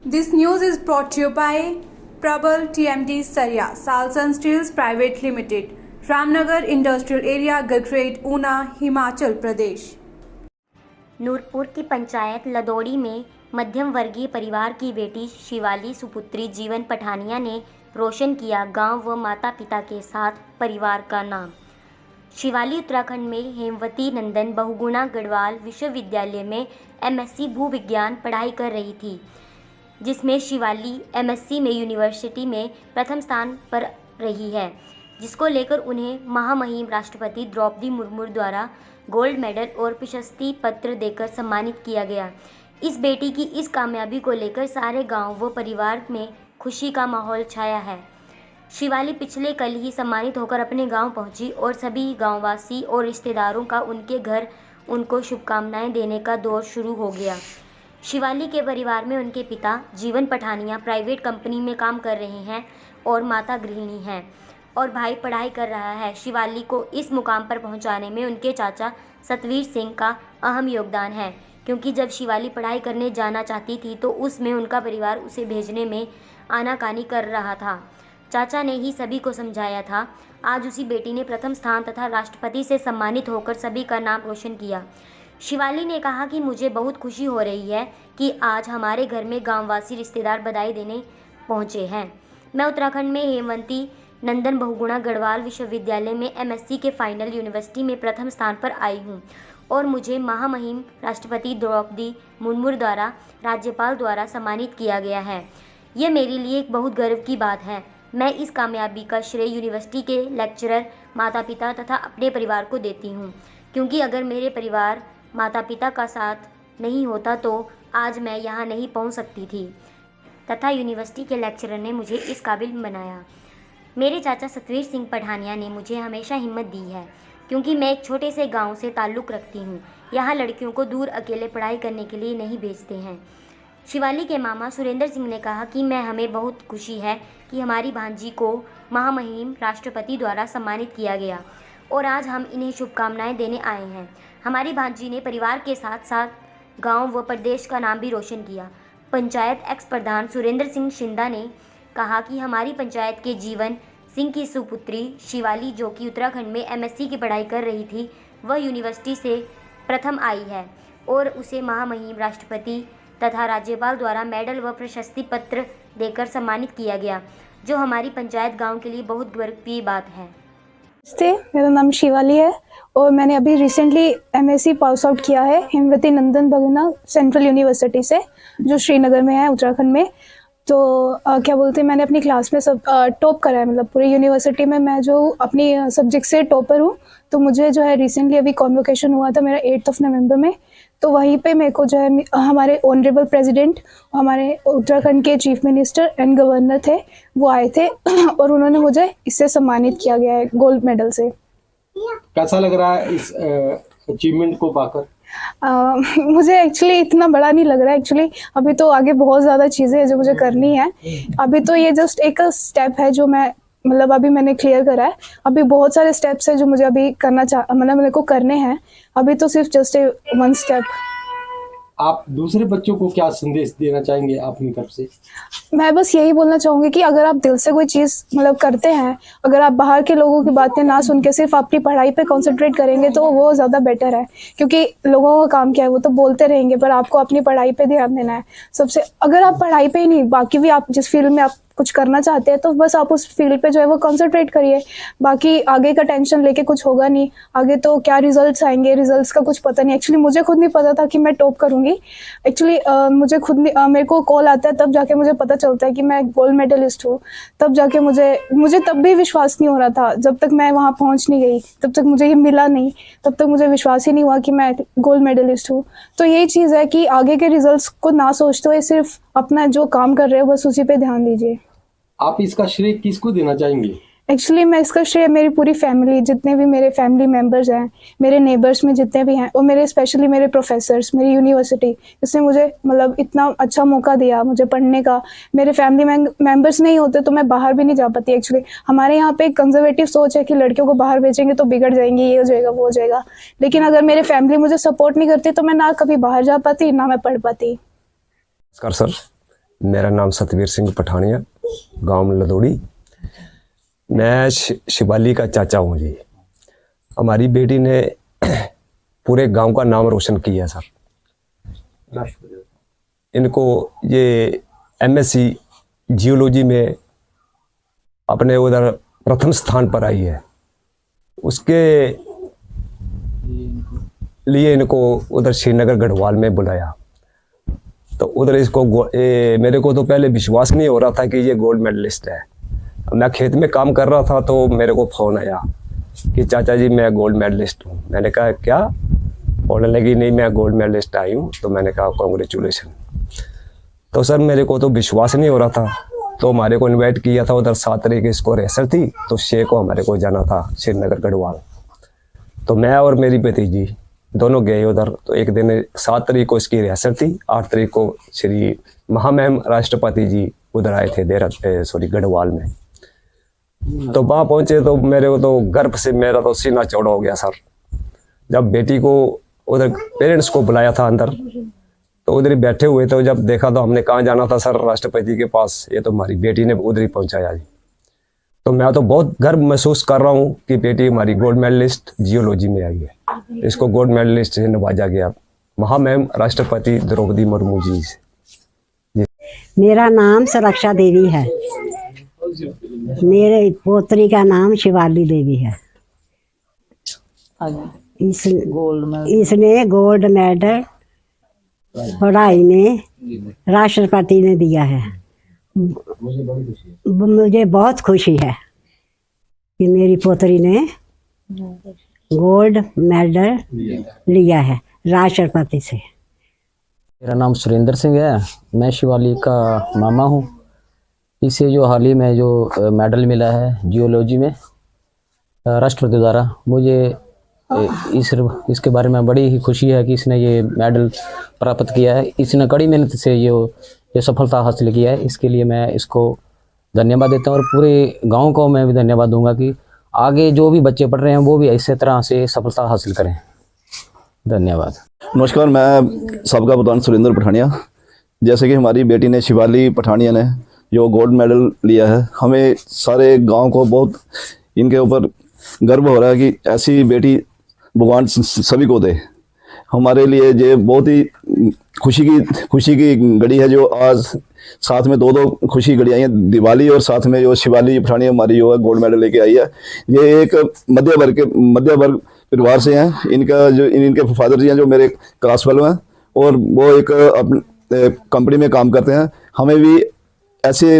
This news is brought to you by Prabal TMT Saria, Salsan Steels Private Limited, Ramnagar Industrial Area, Gagret, Una, Himachal Pradesh. Nurpur की पंचायत लदौड़ी में मध्यम वर्गीय परिवार की बेटी शिवाली सुपुत्री जीवन पठानिया ने रोशन किया गांव व माता पिता के साथ परिवार का नाम। शिवाली उत्तराखंड में हेमवती नंदन बहुगुणा गढ़वाल विश्वविद्यालय में एमएससी भू विज्ञान पढ़ाई कर रही थी, जिसमें शिवाली एमएससी में यूनिवर्सिटी में प्रथम स्थान पर रही है, जिसको लेकर उन्हें महामहिम राष्ट्रपति द्रौपदी मुर्मू द्वारा गोल्ड मेडल और प्रशस्ति पत्र देकर सम्मानित किया गया। इस बेटी की इस कामयाबी को लेकर सारे गांव व परिवार में खुशी का माहौल छाया है। शिवाली पिछले कल ही सम्मानित होकर अपने गांव पहुंची और सभी गांववासी और रिश्तेदारों का उनके घर उनको शुभकामनाएं देने का दौर शुरू हो गया। शिवाली के परिवार में उनके पिता जीवन पठानिया प्राइवेट कंपनी में काम कर रहे हैं और माता गृहिणी हैं और भाई पढ़ाई कर रहा है। शिवाली को इस मुकाम पर पहुंचाने में उनके चाचा सतवीर सिंह का अहम योगदान है, क्योंकि जब शिवाली पढ़ाई करने जाना चाहती थी तो उसमें उनका परिवार उसे भेजने में आनाकानी कर रहा था। चाचा ने ही सभी को समझाया था। आज उसी बेटी ने प्रथम स्थान तथा राष्ट्रपति से सम्मानित होकर सभी का नाम रोशन किया। शिवाली ने कहा कि मुझे बहुत खुशी हो रही है कि आज हमारे घर में गांववासी रिश्तेदार बधाई देने पहुंचे हैं। मैं उत्तराखंड में हेमवती नंदन बहुगुणा गढ़वाल विश्वविद्यालय में एमएससी के फाइनल यूनिवर्सिटी में प्रथम स्थान पर आई हूं और मुझे महामहिम राष्ट्रपति द्रौपदी मुर्मू द्वारा राज्यपाल द्वारा सम्मानित किया गया है। यह मेरे लिए एक बहुत गर्व की बात है। मैं इस कामयाबी का श्रेय यूनिवर्सिटी के लेक्चरर, माता पिता तथा अपने परिवार को देती हूं, क्योंकि अगर मेरे परिवार माता पिता का साथ नहीं होता तो आज मैं यहाँ नहीं पहुँच सकती थी तथा यूनिवर्सिटी के लेक्चरर ने मुझे इस काबिल बनाया। मेरे चाचा सतवीर सिंह पठानिया ने मुझे हमेशा हिम्मत दी है, क्योंकि मैं एक छोटे से गांव से ताल्लुक़ रखती हूँ। यहाँ लड़कियों को दूर अकेले पढ़ाई करने के लिए नहीं भेजते हैं। शिवाली के मामा सुरेंद्र सिंह ने कहा कि हमें बहुत खुशी है कि हमारी भांजी को महामहिम राष्ट्रपति द्वारा सम्मानित किया गया और आज हम इन्हें शुभकामनाएं देने आए हैं। हमारी भांजी ने परिवार के साथ साथ गांव व प्रदेश का नाम भी रोशन किया। पंचायत एक्स प्रधान सुरेंद्र सिंह शिंदा ने कहा कि हमारी पंचायत के जीवन सिंह की सुपुत्री शिवाली, जो कि उत्तराखंड में एमएससी की पढ़ाई कर रही थी, वह यूनिवर्सिटी से प्रथम आई है और उसे महामहिम राष्ट्रपति तथा राज्यपाल द्वारा मेडल व प्रशस्ति पत्र देकर सम्मानित किया गया, जो हमारी पंचायत गांव के लिए बहुत गर्व की बात है। नमस्ते, मेरा नाम शिवाली है और मैंने अभी रिसेंटली एमएससी पास आउट किया है हेमवती नंदन बहुगुणा सेंट्रल यूनिवर्सिटी से, जो श्रीनगर में है उत्तराखंड में। तो क्या बोलते हैं, मैंने अपनी क्लास में सब टॉप करा है, मतलब पूरी यूनिवर्सिटी में मैं जो अपनी सब्जेक्ट से टॉपर हूँ। तो मुझे जो है रिसेंटली अभी कॉन्वोकेशन हुआ था मेरा 8 नवंबर में, तो वहीं पे मेरे को जो है हमारे ऑनरेबल प्रेसिडेंट, हमारे उत्तराखंड के चीफ मिनिस्टर एंड गवर्नर थे, वो आए थे और उन्होंने मुझे इससे सम्मानित किया गया है गोल्ड मेडल से। कैसा लग रहा है इस अचीवमेंट को पाकर? मुझे एक्चुअली इतना बड़ा नहीं लग रहा है। एक्चुअली अभी तो आगे बहुत ज़्यादा चीज़ें हैं जो मुझे करनी है। अभी तो ये जस्ट एक स्टेप है जो मैं मतलब अभी मैंने क्लियर करा है। अभी बहुत सारे स्टेप्स हैं जो मुझे अभी करना मतलब मेरे को करने हैं। अभी तो सिर्फ जस्ट वन स्टेप। आप दूसरे बच्चों को क्या संदेश देना चाहेंगे अपनी तरफ से? मैं बस यही बोलना चाहूँगी कि अगर आप दिल से कोई चीज़ मतलब करते हैं, अगर आप बाहर के लोगों की बातें ना सुन के सिर्फ अपनी पढ़ाई पे कंसंट्रेट करेंगे तो वो ज़्यादा बेटर है। क्योंकि लोगों का काम क्या है, वो तो बोलते रहेंगे, पर आपको अपनी पढ़ाई पे ध्यान देना है सबसे। अगर आप पढ़ाई पे ही नहीं, बाकी भी आप जिस फील्ड में आप कुछ करना चाहते हैं तो बस आप उस फील्ड पे जो है वो कंसंट्रेट करिए। बाकी आगे का टेंशन लेके कुछ होगा नहीं। आगे तो क्या रिजल्ट्स आएंगे, रिजल्ट्स का कुछ पता नहीं। एक्चुअली मुझे खुद नहीं पता था कि मैं टॉप करूँगी। एक्चुअली मुझे खुद मेरे को कॉल आता है तब जाके मुझे पता चलता है कि मैं गोल्ड मेडलिस्ट हूँ। तब जाके मुझे तब भी विश्वास नहीं हो रहा था। जब तक मैं वहाँ पहुँच नहीं गई, तब तक मुझे ये मिला नहीं, तब तक मुझे विश्वास ही नहीं हुआ कि मैं गोल्ड मेडलिस्ट हूँ। तो यही चीज़ है कि आगे के रिजल्ट्स को ना सोचते हुए सिर्फ अपना जो काम कर रहे हो बस उसी पे ध्यान दीजिए। आप इसका श्रेय किसको देना चाहेंगे? एक्चुअली मैं इसका श्रेय मेरी पूरी फैमिली, जितने भी मेरे फैमिली मेम्बर्स हैं, मेरे नेबर्स में जितने भी हैं, और मेरे स्पेशली मेरे प्रोफेसर्स, मेरी यूनिवर्सिटी, इसने मुझे मतलब इतना अच्छा मौका दिया मुझे पढ़ने का। मेरे फैमिली मेम्बर्स नहीं होते तो मैं बाहर भी नहीं जा पाती। एक्चुअली हमारे यहाँ पे एक कंजर्वेटिव सोच है कि लड़कियों को बाहर भेजेंगे तो बिगड़ जाएंगी, ये हो जाएगा वो हो जाएगा। लेकिन अगर मेरे फैमिली मुझे सपोर्ट नहीं करती तो मैं ना कभी बाहर जा पाती ना मैं पढ़ पाती। नमस्कार सर, मेरा नाम सतवीर सिंह पठानिया, गांव लदोड़ी। मैं शिवाली का चाचा हूँ जी। हमारी बेटी ने पूरे गांव का नाम रोशन किया सर। इनको ये MSc जियोलॉजी में अपने उधर प्रथम स्थान पर आई है। उसके लिए इनको उधर श्रीनगर गढ़वाल में बुलाया। तो उधर इसको मेरे को तो पहले विश्वास नहीं हो रहा था कि ये गोल्ड मेडलिस्ट है। मैं खेत में काम कर रहा था तो मेरे को फ़ोन आया कि चाचा जी मैं गोल्ड मेडलिस्ट हूँ। मैंने कहा क्या? बोलने लगी नहीं मैं गोल्ड मेडलिस्ट आई हूँ। तो मैंने कहा कॉन्ग्रेचुलेसन। तो सर मेरे को तो विश्वास नहीं हो रहा था। तो हमारे को इनवाइट किया था उधर 7 तारीख इसको रिहर्सल थी, तो 6 को हमारे को जाना था श्रीनगर गढ़वाल। तो मैं और मेरी भतीजी दोनों गए उधर। तो एक दिन 7 तारीख को इसकी रिहर्सल थी, 8 तारीख को श्री महामहिम राष्ट्रपति जी उधर आए थे गढ़वाल में। तो वहाँ पहुँचे तो मेरे को तो गर्व से मेरा तो सीना चौड़ा हो गया सर। जब बेटी को उधर पेरेंट्स को बुलाया था अंदर, तो उधर ही बैठे हुए थे। जब देखा तो हमने कहाँ जाना था सर? राष्ट्रपति के पास। ये तो हमारी बेटी ने उधर ही पहुँचाया जी। तो मैं तो बहुत गर्व महसूस कर रहा हूँ कि बेटी हमारी गोल्ड मेडलिस्ट जियोलॉजी में आई है। इसको गोल्ड मेडलिस्ट से नवाजा गया महामहिम राष्ट्रपति द्रौपदी मुर्मू जी से। मेरा नाम सुरक्षा देवी है। मेरे पोत्री का नाम शिवाली देवी है। इसने गोल्ड मेडल पढ़ाई में राष्ट्रपति ने दिया है। मुझे बहुत खुशी है कि मेरी पोतरी ने गोल्ड मेडल लिया है राष्ट्रपति से। मेरा नाम सुरेंद्र सिंह है। मैं शिवाली का मामा हूँ। इसे जो हाल ही में जो मेडल मिला है जियोलॉजी में राष्ट्रपति द्वारा, मुझे इसके बारे में बड़ी ही खुशी है कि इसने ये मेडल प्राप्त किया है। इसने कड़ी मेहनत से ये सफलता हासिल किया है। इसके लिए मैं इसको धन्यवाद देता हूँ और पूरे गांव को मैं भी धन्यवाद दूंगा कि आगे जो भी बच्चे पढ़ रहे हैं वो भी इसी तरह से सफलता हासिल करें। धन्यवाद। नमस्कार, मैं सबका प्रधान सुरेंद्र पठानिया। जैसे कि हमारी बेटी ने शिवाली पठानिया ने जो गोल्ड मेडल लिया है, हमें सारे गांव को बहुत इनके ऊपर गर्व हो रहा है कि ऐसी बेटी भगवान सभी को दे। हमारे लिए ये बहुत ही खुशी की घड़ी है जो आज साथ में दो खुशी घड़ी आई हैं, दिवाली और साथ में जो शिवाली पठानिया हमारी जो है गोल्ड मेडल लेके आई है। ये एक मध्य वर्ग परिवार से हैं। इनके फादर जी हैं जो मेरे क्लास फेलो हैं और वो एक अपने कंपनी में काम करते हैं। हमें भी ऐसी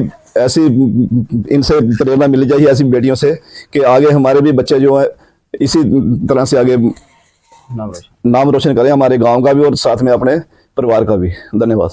इनसे प्रेरणा मिलनी चाहिए, ऐसी बेटियों से, कि आगे हमारे भी बच्चे जो है इसी तरह से आगे नाम रोशन करें, हमारे गांव का भी और साथ में अपने परिवार का भी। धन्यवाद।